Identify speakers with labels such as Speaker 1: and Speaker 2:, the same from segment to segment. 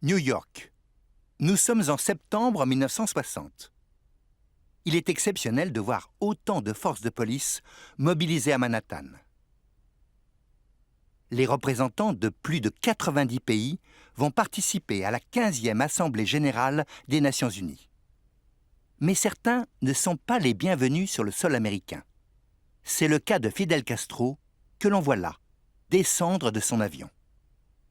Speaker 1: New York. Nous sommes en septembre 1960. Il est exceptionnel de voir autant de forces de police mobilisées à Manhattan. Les représentants de plus de 90 pays vont participer à la 15e Assemblée générale des Nations unies. Mais certains ne sont pas les bienvenus sur le sol américain. C'est le cas de Fidel Castro, que l'on voit là, descendre de son avion.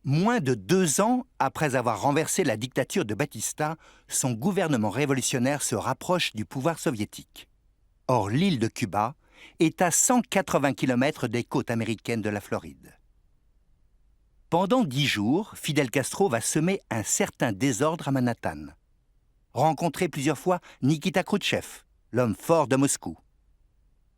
Speaker 1: Moins de 2 ans après avoir renversé la dictature de Batista, son gouvernement révolutionnaire se rapproche du pouvoir soviétique. Or, l'île de Cuba est à 180 km des côtes américaines de la Floride. Pendant 10 jours, Fidel Castro va semer un certain désordre à Manhattan. Rencontrer plusieurs fois Nikita Khrouchtchev, l'homme fort de Moscou.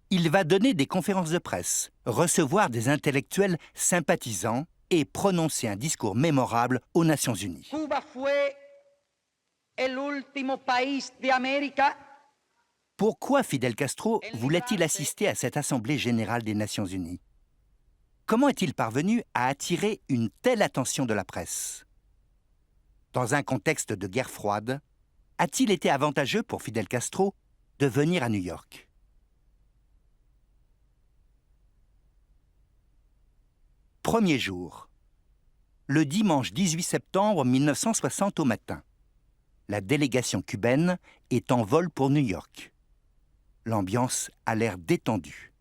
Speaker 1: Il va donner des conférences de presse, recevoir des intellectuels sympathisants et prononcer un discours mémorable aux Nations unies.
Speaker 2: Cuba fue el último país de América.
Speaker 1: Pourquoi Fidel Castro voulait-il assister à cette Assemblée générale des Nations unies? Comment est-il parvenu à attirer une telle attention de la presse? Dans un contexte de guerre froide, a-t-il été avantageux pour Fidel Castro de venir à New York? Premier jour. Le dimanche 18 septembre 1960 au matin. La délégation cubaine est en vol pour New York. L'ambiance a l'air détendue.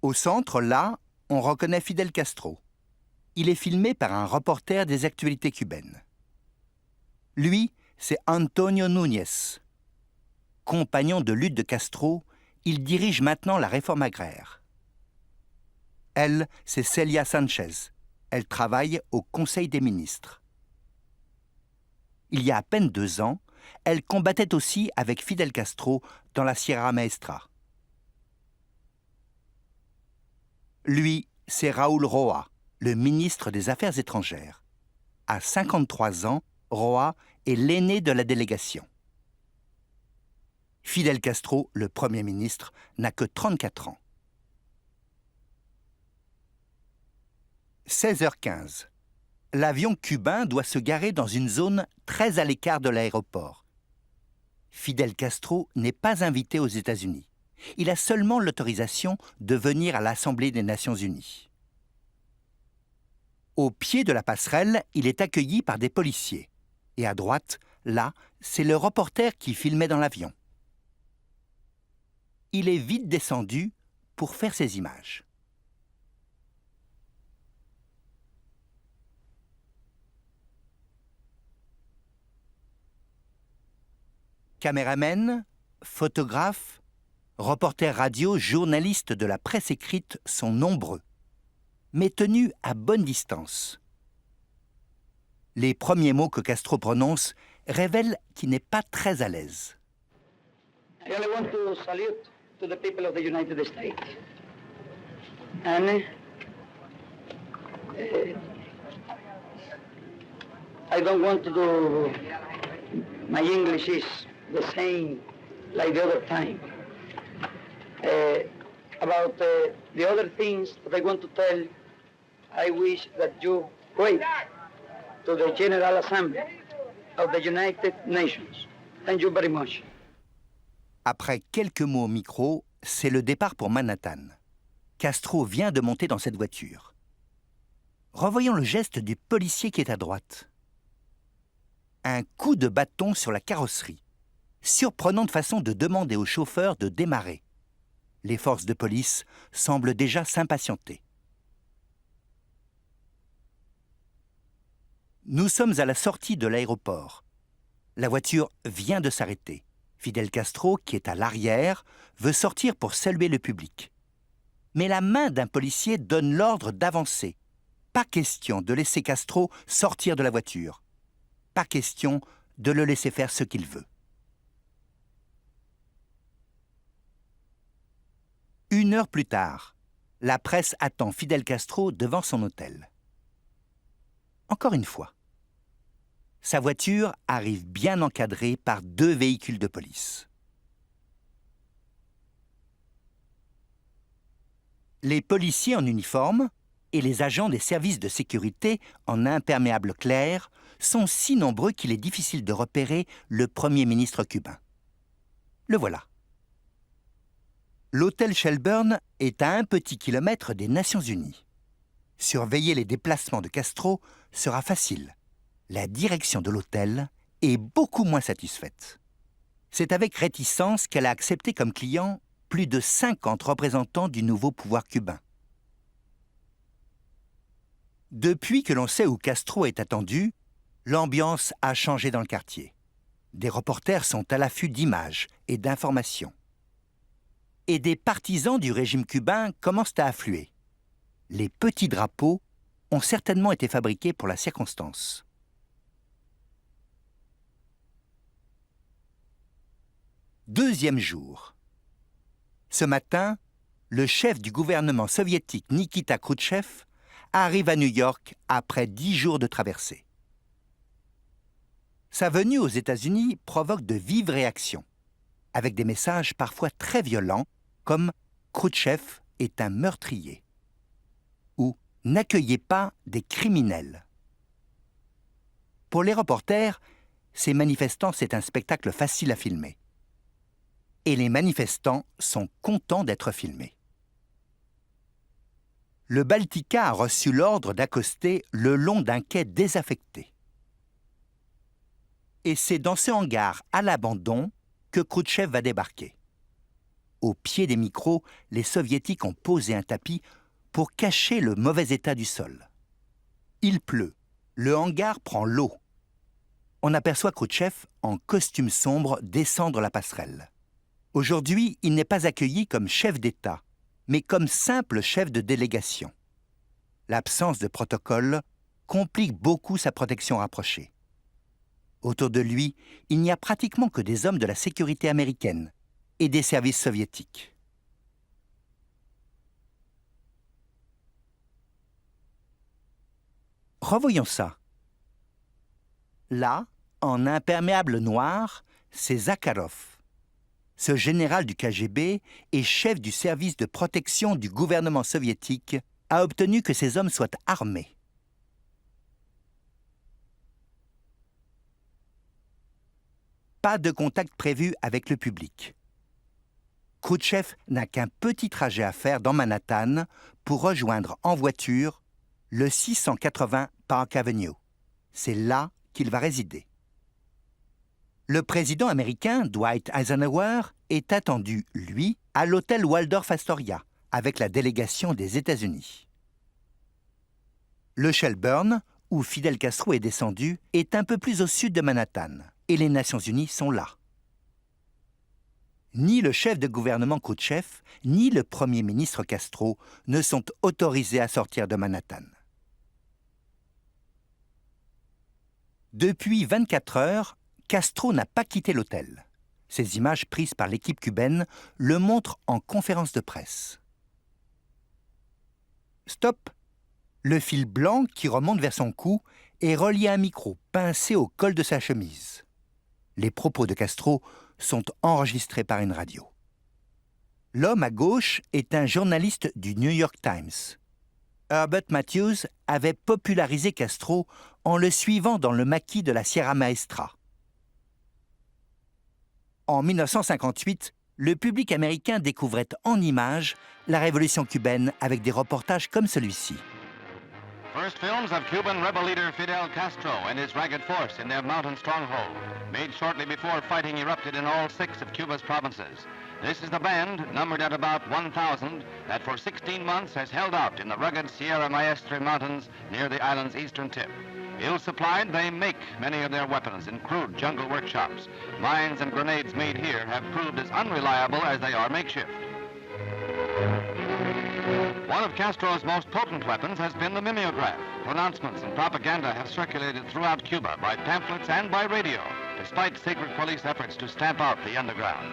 Speaker 1: Au centre, là, on reconnaît Fidel Castro. Il est filmé par un reporter des actualités cubaines. Lui, c'est Antonio Núñez. Compagnon de lutte de Castro, il dirige maintenant la réforme agraire. Elle, c'est Celia Sanchez. Elle travaille au Conseil des ministres. Il y a à peine 2 ans, elle combattait aussi avec Fidel Castro dans la Sierra Maestra. Lui, c'est Raúl Roa, le ministre des Affaires étrangères. À 53 ans, Roa est l'aîné de la délégation. Fidel Castro, le Premier ministre, n'a que 34 ans. 16h15. L'avion cubain doit se garer dans une zone très à l'écart de l'aéroport. Fidel Castro n'est pas invité aux États-Unis. Il a seulement l'autorisation de venir à l'Assemblée des Nations unies. Au pied de la passerelle, il est accueilli par des policiers. Et à droite, là, c'est le reporter qui filmait dans l'avion. Il est vite descendu pour faire ses images. Caméramen, photographes, reporters radio, journalistes de la presse écrite sont nombreux, mais tenus à bonne distance. Les premiers mots que Castro prononce révèlent qu'il n'est pas très à l'aise.
Speaker 2: I only want to salute to the people of the United States. And I don't want to do, my English is the same like the other time. About the other things that I want to tell, I wish that you wait to the General Assembly of the United Nations. Thank you very much.
Speaker 1: Après quelques mots au micro, c'est le départ pour Manhattan. Castro vient de monter dans cette voiture. Revoyons le geste du policier qui est à droite. Un coup de bâton sur la carrosserie. Surprenante façon de demander au chauffeur de démarrer. Les forces de police semblent déjà s'impatienter. Nous sommes à la sortie de l'aéroport. La voiture vient de s'arrêter. Fidel Castro, qui est à l'arrière, veut sortir pour saluer le public. Mais la main d'un policier donne l'ordre d'avancer. Pas question de laisser Castro sortir de la voiture. Pas question de le laisser faire ce qu'il veut. 1 heure plus tard, la presse attend Fidel Castro devant son hôtel. Encore une fois, sa voiture arrive bien encadrée par 2 véhicules de police. Les policiers en uniforme, et les agents des services de sécurité en imperméable clair sont si nombreux qu'il est difficile de repérer le Premier ministre cubain. Le voilà. L'hôtel Shelburne est à un petit kilomètre des Nations Unies. Surveiller les déplacements de Castro sera facile. La direction de l'hôtel est beaucoup moins satisfaite. C'est avec réticence qu'elle a accepté comme client plus de 50 représentants du nouveau pouvoir cubain. Depuis que l'on sait où Castro est attendu, l'ambiance a changé dans le quartier. Des reporters sont à l'affût d'images et d'informations. Et des partisans du régime cubain commencent à affluer. Les petits drapeaux ont certainement été fabriqués pour la circonstance. Deuxième jour. Ce matin, le chef du gouvernement soviétique Nikita Khrouchtchev arrive à New York après 10 jours de traversée. Sa venue aux États-Unis provoque de vives réactions, avec des messages parfois très violents, comme « Khrouchtchev est un meurtrier » ou « N'accueillez pas des criminels ». Pour les reporters, ces manifestants, c'est un spectacle facile à filmer. Et les manifestants sont contents d'être filmés. Le Baltica a reçu l'ordre d'accoster le long d'un quai désaffecté. Et c'est dans ce hangar à l'abandon que Khrouchtchev va débarquer. Au pied des micros, les Soviétiques ont posé un tapis pour cacher le mauvais état du sol. Il pleut, le hangar prend l'eau. On aperçoit Khrouchtchev en costume sombre descendre la passerelle. Aujourd'hui, il n'est pas accueilli comme chef d'État, mais comme simple chef de délégation. L'absence de protocole complique beaucoup sa protection rapprochée. Autour de lui, il n'y a pratiquement que des hommes de la sécurité américaine et des services soviétiques. Revoyons ça. Là, en imperméable noir, c'est Zakharov. Ce général du KGB et chef du service de protection du gouvernement soviétique a obtenu que ses hommes soient armés. Pas de contact prévu avec le public. Khrouchtchev n'a qu'un petit trajet à faire dans Manhattan pour rejoindre en voiture le 680 Park Avenue. C'est là qu'il va résider. Le président américain Dwight Eisenhower est attendu, lui, à l'hôtel Waldorf Astoria, avec la délégation des États-Unis. Le Shelburne, où Fidel Castro est descendu, est un peu plus au sud de Manhattan, et les Nations Unies sont là. Ni le chef de gouvernement Khrouchtchev, ni le premier ministre Castro ne sont autorisés à sortir de Manhattan. Depuis 24 heures, Castro n'a pas quitté l'hôtel. Ces images prises par l'équipe cubaine le montrent en conférence de presse. Stop! Le fil blanc qui remonte vers son cou est relié à un micro pincé au col de sa chemise. Les propos de Castro sont enregistrés par une radio. L'homme à gauche est un journaliste du New York Times. Herbert Matthews avait popularisé Castro en le suivant dans le maquis de la Sierra Maestra. En 1958, le public américain découvrait en images la révolution cubaine avec des reportages comme celui-ci.
Speaker 3: First films of Cuban rebel leader Fidel Castro and his ragged force in their mountain stronghold, made shortly before fighting erupted in all 6 of Cuba's provinces. This is the band, numbered at about 1,000, that for 16 months has held out in the rugged Sierra Maestra mountains near the island's eastern tip. Ill-supplied, they make many of their weapons in crude jungle workshops. Mines and grenades made here have proved as unreliable as they are makeshift. One of Castro's most potent weapons has been the mimeograph. Pronouncements and propaganda have circulated throughout Cuba by pamphlets and by radio, despite secret police efforts to stamp out the underground.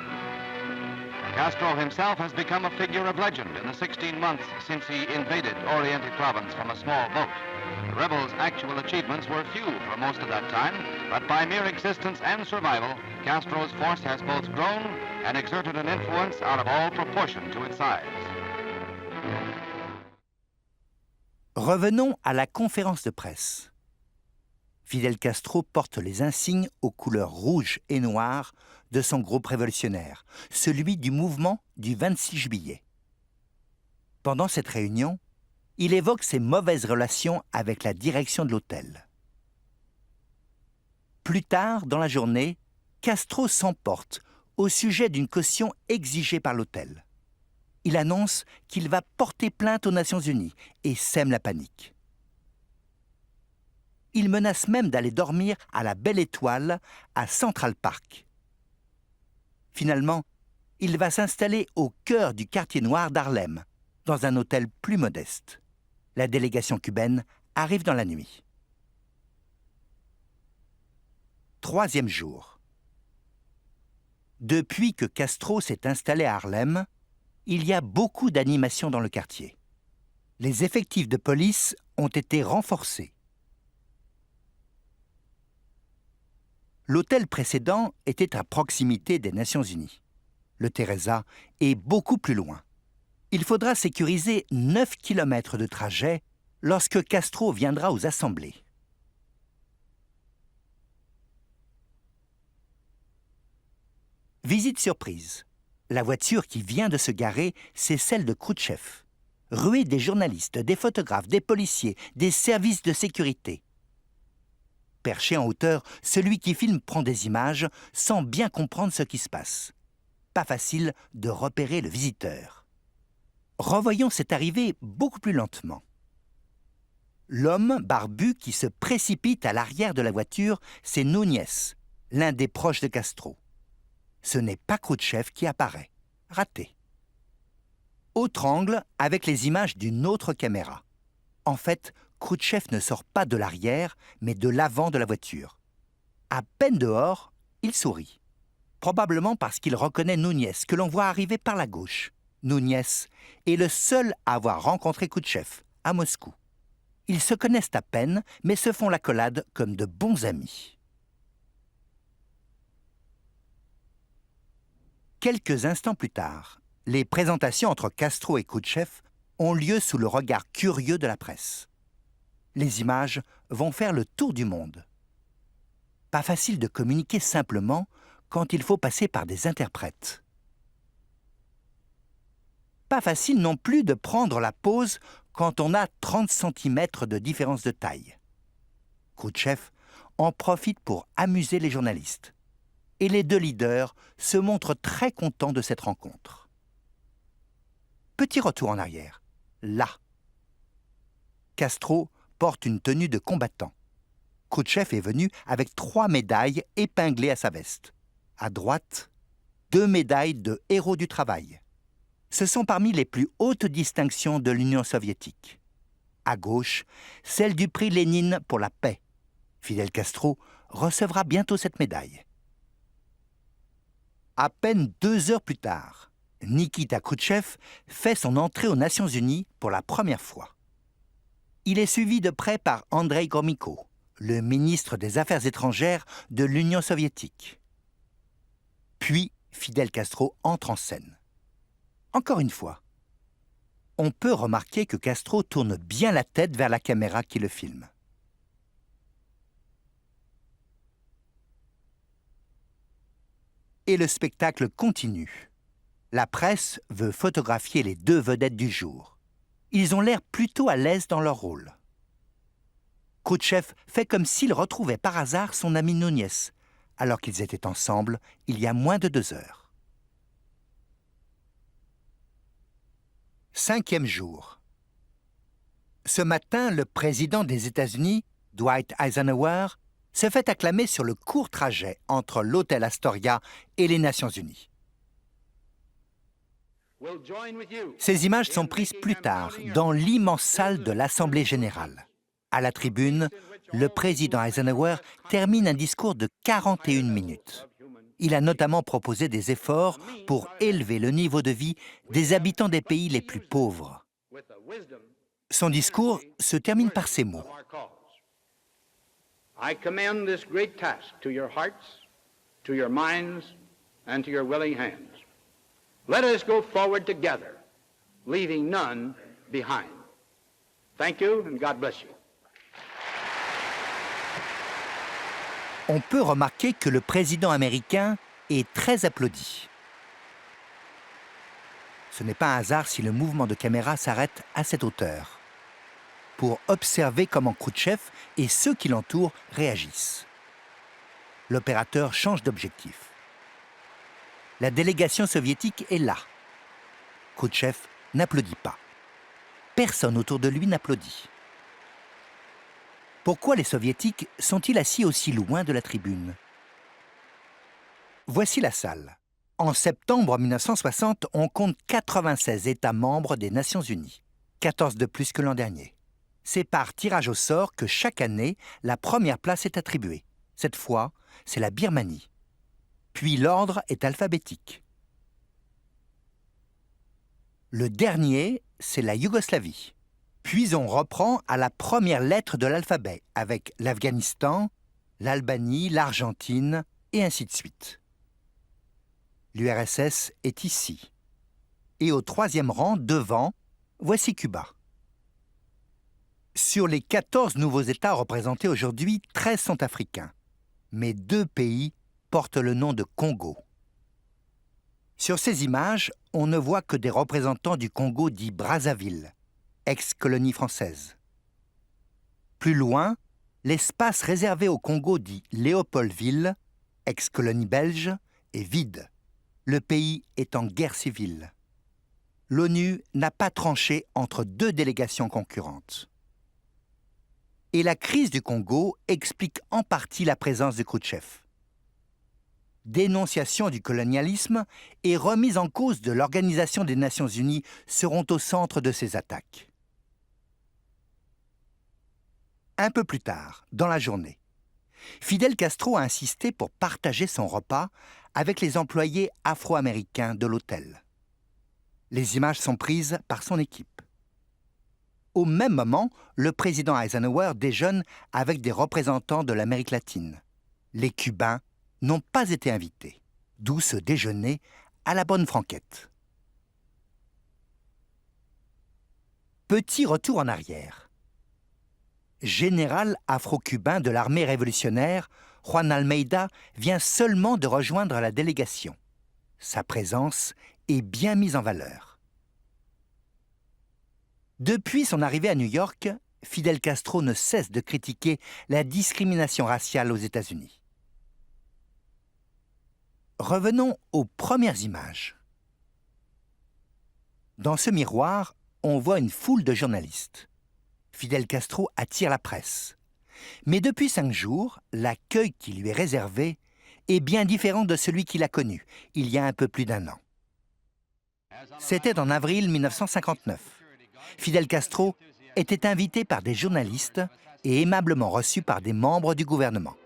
Speaker 3: Castro himself has become a figure of legend in the 16 months since he invaded Oriente province from a small boat. The rebels' actual achievements were few for most of that time, but by mere existence and survival, Castro's force has both grown and exerted an influence out of all proportion to its size.
Speaker 1: Revenons à la conférence de presse. Fidel Castro porte les insignes aux couleurs rouge et noir de son groupe révolutionnaire, celui du mouvement du 26 juillet. Pendant cette réunion, il évoque ses mauvaises relations avec la direction de l'hôtel. Plus tard dans la journée, Castro s'emporte au sujet d'une caution exigée par l'hôtel. Il annonce qu'il va porter plainte aux Nations Unies et sème la panique. Il menace même d'aller dormir à la Belle Étoile à Central Park. Finalement, il va s'installer au cœur du quartier noir d'Harlem, dans un hôtel plus modeste. La délégation cubaine arrive dans la nuit. 3e jour. Depuis que Castro s'est installé à Harlem, il y a beaucoup d'animations dans le quartier. Les effectifs de police ont été renforcés. L'hôtel précédent était à proximité des Nations Unies. Le Teresa est beaucoup plus loin. Il faudra sécuriser 9 km de trajet lorsque Castro viendra aux assemblées. Visite surprise. La voiture qui vient de se garer, c'est celle de Khrouchtchev. Ruée des journalistes, des photographes, des policiers, des services de sécurité. Perché en hauteur, celui qui filme prend des images sans bien comprendre ce qui se passe. Pas facile de repérer le visiteur. Revoyons cette arrivée beaucoup plus lentement. L'homme barbu qui se précipite à l'arrière de la voiture, c'est Núñez, l'un des proches de Castro. Ce n'est pas Khrouchtchev qui apparaît. Raté. Autre angle avec les images d'une autre caméra. En fait, Khrouchtchev ne sort pas de l'arrière, mais de l'avant de la voiture. À peine dehors, il sourit. Probablement parce qu'il reconnaît Núñez, que l'on voit arriver par la gauche. Núñez est le seul à avoir rencontré Khrouchtchev, à Moscou. Ils se connaissent à peine, mais se font l'accolade comme de bons amis. Quelques instants plus tard, les présentations entre Castro et Khrouchtchev ont lieu sous le regard curieux de la presse. Les images vont faire le tour du monde. Pas facile de communiquer simplement quand il faut passer par des interprètes. Pas facile non plus de prendre la pause quand on a 30 cm de différence de taille. Khrouchtchev en profite pour amuser les journalistes. Et les deux leaders se montrent très contents de cette rencontre. Petit retour en arrière. Là. Castro porte une tenue de combattant. Khrouchtchev est venu avec 3 médailles épinglées à sa veste. À droite, 2 médailles de héros du travail. Ce sont parmi les plus hautes distinctions de l'Union soviétique. À gauche, celle du prix Lénine pour la paix. Fidel Castro recevra bientôt cette médaille. À peine 2 heures plus tard, Nikita Khrouchtchev fait son entrée aux Nations Unies pour la première fois. Il est suivi de près par Andreï Gromyko, le ministre des Affaires étrangères de l'Union soviétique. Puis, Fidel Castro entre en scène. Encore une fois, on peut remarquer que Castro tourne bien la tête vers la caméra qui le filme. Et le spectacle continue. La presse veut photographier les 2 vedettes du jour. Ils ont l'air plutôt à l'aise dans leur rôle. Khrouchtchev fait comme s'il retrouvait par hasard son ami Núñez, alors qu'ils étaient ensemble il y a moins de 2 heures. 5e jour. Ce matin, le président des États-Unis, Dwight Eisenhower, se fait acclamer sur le court trajet entre l'hôtel Astoria et les Nations Unies. Ces images sont prises plus tard, dans l'immense salle de l'Assemblée générale. À la tribune, le président Eisenhower termine un discours de 41 minutes. Il a notamment proposé des efforts pour élever le niveau de vie des habitants des pays les plus pauvres. Son discours se termine par ces mots.
Speaker 4: I commend this great task to your hearts, to your minds, and to your willing hands. Let us go forward together, leaving none behind. Thank you and God bless you.
Speaker 1: On peut remarquer que le président américain est très applaudi. Ce n'est pas un hasard si le mouvement de caméra s'arrête à cette hauteur, pour observer comment Khrouchtchev et ceux qui l'entourent réagissent. L'opérateur change d'objectif. La délégation soviétique est là. Khrouchtchev n'applaudit pas. Personne autour de lui n'applaudit. Pourquoi les soviétiques sont-ils assis aussi loin de la tribune? Voici la salle. En septembre 1960, on compte 96 États membres des Nations Unies, 14 de plus que l'an dernier. C'est par tirage au sort que chaque année, la première place est attribuée. Cette fois, c'est la Birmanie. Puis l'ordre est alphabétique. Le dernier, c'est la Yougoslavie. Puis on reprend à la première lettre de l'alphabet, avec l'Afghanistan, l'Albanie, l'Argentine, et ainsi de suite. L'URSS est ici. Et au troisième rang, devant, voici Cuba. Sur les 14 nouveaux États représentés aujourd'hui, 13 sont africains. Mais 2 pays portent le nom de Congo. Sur ces images, on ne voit que des représentants du Congo dit Brazzaville, ex-colonie française. Plus loin, l'espace réservé au Congo dit Léopoldville, ex-colonie belge, est vide. Le pays est en guerre civile. L'ONU n'a pas tranché entre 2 délégations concurrentes. Et la crise du Congo explique en partie la présence de Khrouchtchev. Dénonciation du colonialisme et remise en cause de l'Organisation des Nations Unies seront au centre de ces attaques. Un peu plus tard, dans la journée, Fidel Castro a insisté pour partager son repas avec les employés afro-américains de l'hôtel. Les images sont prises par son équipe. Au même moment, le président Eisenhower déjeune avec des représentants de l'Amérique latine. Les Cubains n'ont pas été invités, d'où ce déjeuner à la bonne franquette. Petit retour en arrière. Général afro-cubain de l'armée révolutionnaire, Juan Almeida vient seulement de rejoindre la délégation. Sa présence est bien mise en valeur. Depuis son arrivée à New York, Fidel Castro ne cesse de critiquer la discrimination raciale aux États-Unis. Revenons aux premières images. Dans ce miroir, on voit une foule de journalistes. Fidel Castro attire la presse. Mais depuis 5 jours, l'accueil qui lui est réservé est bien différent de celui qu'il a connu, il y a un peu plus d'1 an. C'était en avril 1959. Fidel Castro était invité par des journalistes et aimablement reçu par des membres du gouvernement.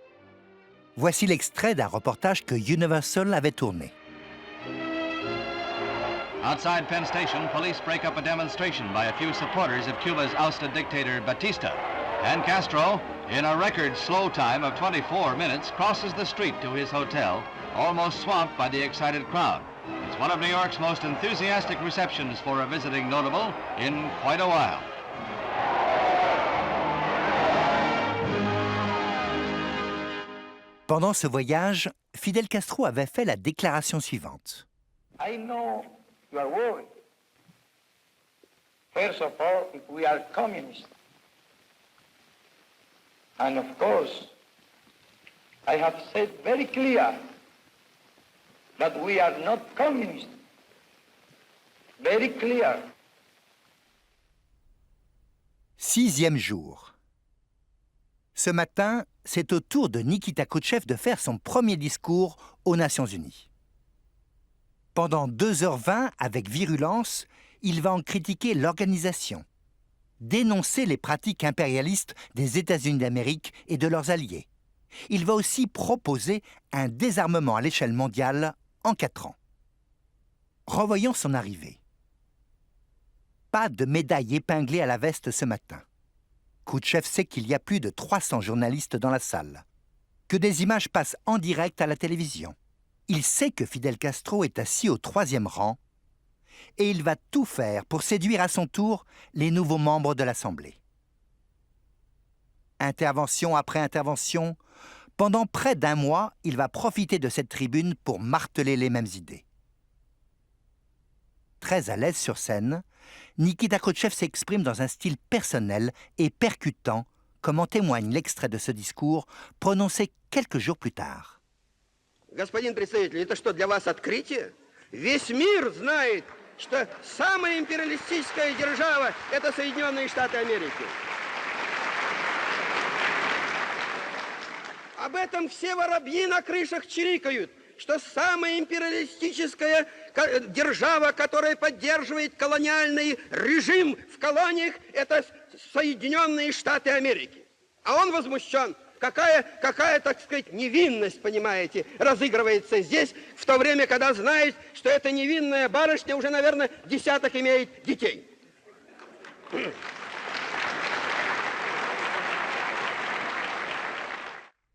Speaker 1: Voici l'extrait d'un reportage que Universal avait tourné.
Speaker 3: Outside Penn Station, police break up a demonstration by a few supporters of Cuba's ousted dictator Batista. And Castro, in a record slow time of 24 minutes, crosses the street to his hotel, almost swamped by the excited crowd. It's one of New York's most enthusiastic receptions for a visiting notable in quite a while.
Speaker 1: Pendant ce voyage, Fidel Castro avait fait la déclaration suivante.
Speaker 2: I know you are worried. First of all, if we are communists. And of course, I have said very clear that we are not communists. Very clear.
Speaker 1: 6e jour. Ce matin, c'est au tour de Nikita Khrouchtchev de faire son premier discours aux Nations Unies. Pendant 2h20, avec virulence, il va en critiquer l'organisation, dénoncer les pratiques impérialistes des États-Unis d'Amérique et de leurs alliés. Il va aussi proposer un désarmement à l'échelle mondiale en 4 ans. Revoyons son arrivée. Pas de médaille épinglée à la veste ce matin. Khrouchtchev sait qu'il y a plus de 300 journalistes dans la salle, que des images passent en direct à la télévision. Il sait que Fidel Castro est assis au 3e rang et il va tout faire pour séduire à son tour les nouveaux membres de l'Assemblée. intervention après intervention. Pendant près d'un mois, il va profiter de cette tribune pour marteler les mêmes idées. Très à l'aise sur scène, Nikita Khrouchtchev s'exprime dans un style personnel et percutant, comme en témoigne l'extrait de ce discours prononcé quelques jours plus tard.
Speaker 5: Господин представитель, это что, для вас открытие? Весь мир знает, что самая империалистическая держава – это Соединенные Штаты Америки. Об этом все воробьи на крышах чирикают, что самая империалистическая держава, которая поддерживает колониальный режим в колониях, это Соединенные Штаты Америки. А он возмущен. Какая, так сказать, невинность, понимаете, разыгрывается здесь, в то время, когда знает, что эта невинная барышня уже, наверное, десяток имеет детей.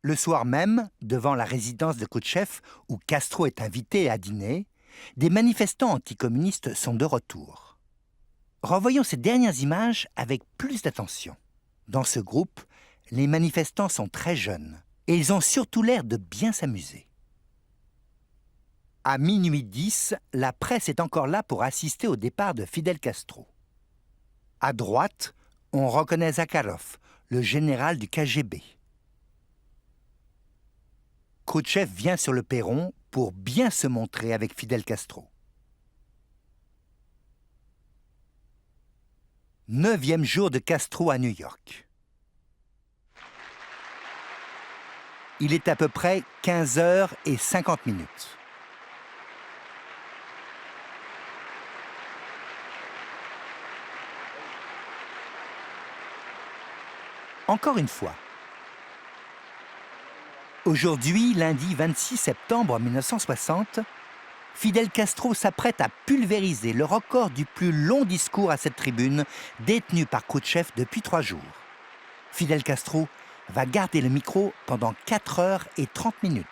Speaker 1: Le soir même, devant la résidence de Khrouchtchev, où Castro est invité à dîner, des manifestants anticommunistes sont de retour. Revoyons ces dernières images avec plus d'attention. Dans ce groupe, les manifestants sont très jeunes et ils ont surtout l'air de bien s'amuser. À minuit 10, la presse est encore là pour assister au départ de Fidel Castro. À droite, on reconnaît Zakharov, le général du KGB. Khrouchtchev vient sur le perron pour bien se montrer avec Fidel Castro. 9e jour de Castro à New York. Il est à peu près 15h50. Encore une fois. Aujourd'hui, lundi 26 septembre 1960, Fidel Castro s'apprête à pulvériser le record du plus long discours à cette tribune détenu par Khrouchtchev depuis 3 jours. Fidel Castro va garder le micro pendant 4h30.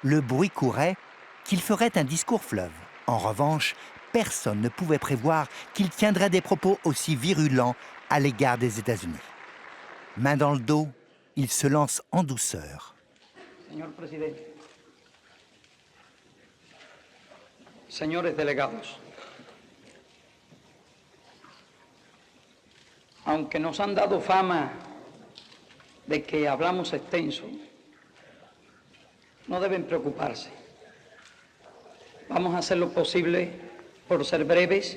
Speaker 1: Le bruit courait qu'il ferait un discours fleuve. En revanche, personne ne pouvait prévoir qu'il tiendrait des propos aussi virulents à l'égard des États-Unis. Main dans le dos, il se lance en douceur.
Speaker 2: Señor presidente, señores delegados, aunque nos han dado fama de que hablamos extenso, no deben preocuparse. Vamos a hacer lo posible por ser breves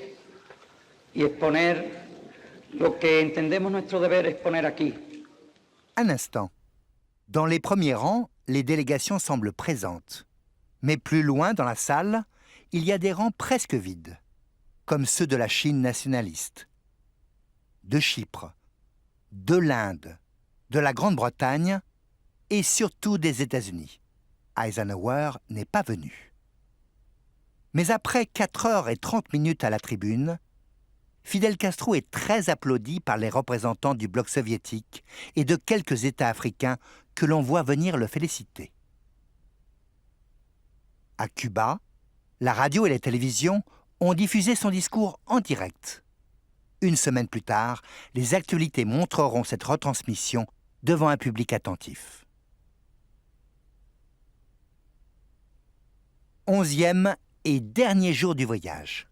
Speaker 2: y exponer lo que entendemos nuestro deber exponer aquí.
Speaker 1: Un instant. Dans les premiers rangs, les délégations semblent présentes. Mais plus loin dans la salle, il y a des rangs presque vides, comme ceux de la Chine nationaliste, de Chypre, de l'Inde, de la Grande-Bretagne et surtout des États-Unis. Eisenhower n'est pas venu. Mais après 4h30 à la tribune, Fidel Castro est très applaudi par les représentants du bloc soviétique et de quelques États africains que l'on voit venir le féliciter. À Cuba, la radio et la télévision ont diffusé son discours en direct. Une semaine plus tard, les actualités montreront cette retransmission devant un public attentif. 11e et dernier jour du voyage.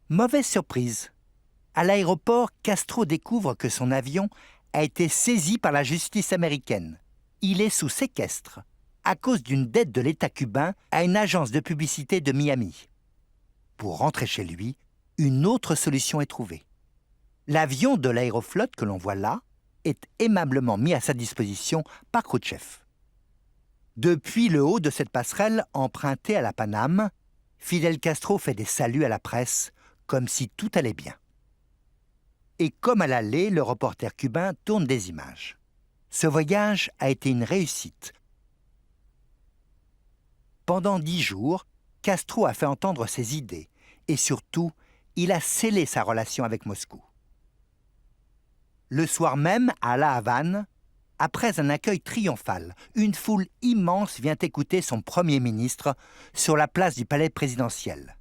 Speaker 1: Mauvaise surprise. À l'aéroport, Castro découvre que son avion a été saisi par la justice américaine. Il est sous séquestre à cause d'une dette de l'État cubain à une agence de publicité de Miami. Pour rentrer chez lui, une autre solution est trouvée. L'avion de l'aéroflotte que l'on voit là est aimablement mis à sa disposition par Khrouchtchev. Depuis le haut de cette passerelle empruntée à la Paname, Fidel Castro fait des saluts à la presse comme si tout allait bien. Et comme à l'aller, le reporter cubain tourne des images. Ce voyage a été une réussite. Pendant 10 jours, Castro a fait entendre ses idées et surtout, il a scellé sa relation avec Moscou. Le soir même, à La Havane, après un accueil triomphal, une foule immense vient écouter son Premier ministre sur la place du palais présidentiel.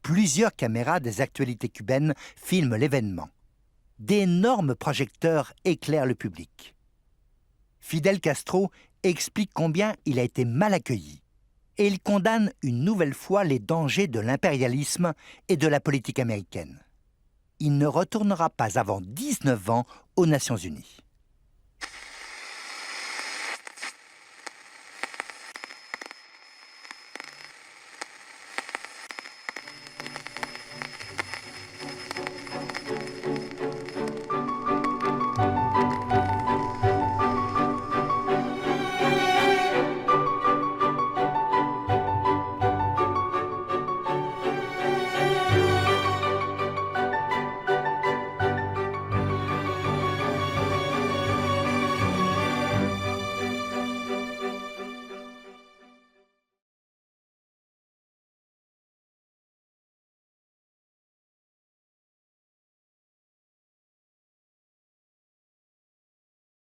Speaker 1: Plusieurs caméras des actualités cubaines filment l'événement. d'énormes projecteurs éclairent le public. Fidel Castro explique combien il a été mal accueilli et il condamne une nouvelle fois les dangers de l'impérialisme et de la politique américaine. Il ne retournera pas avant 19 ans aux Nations Unies.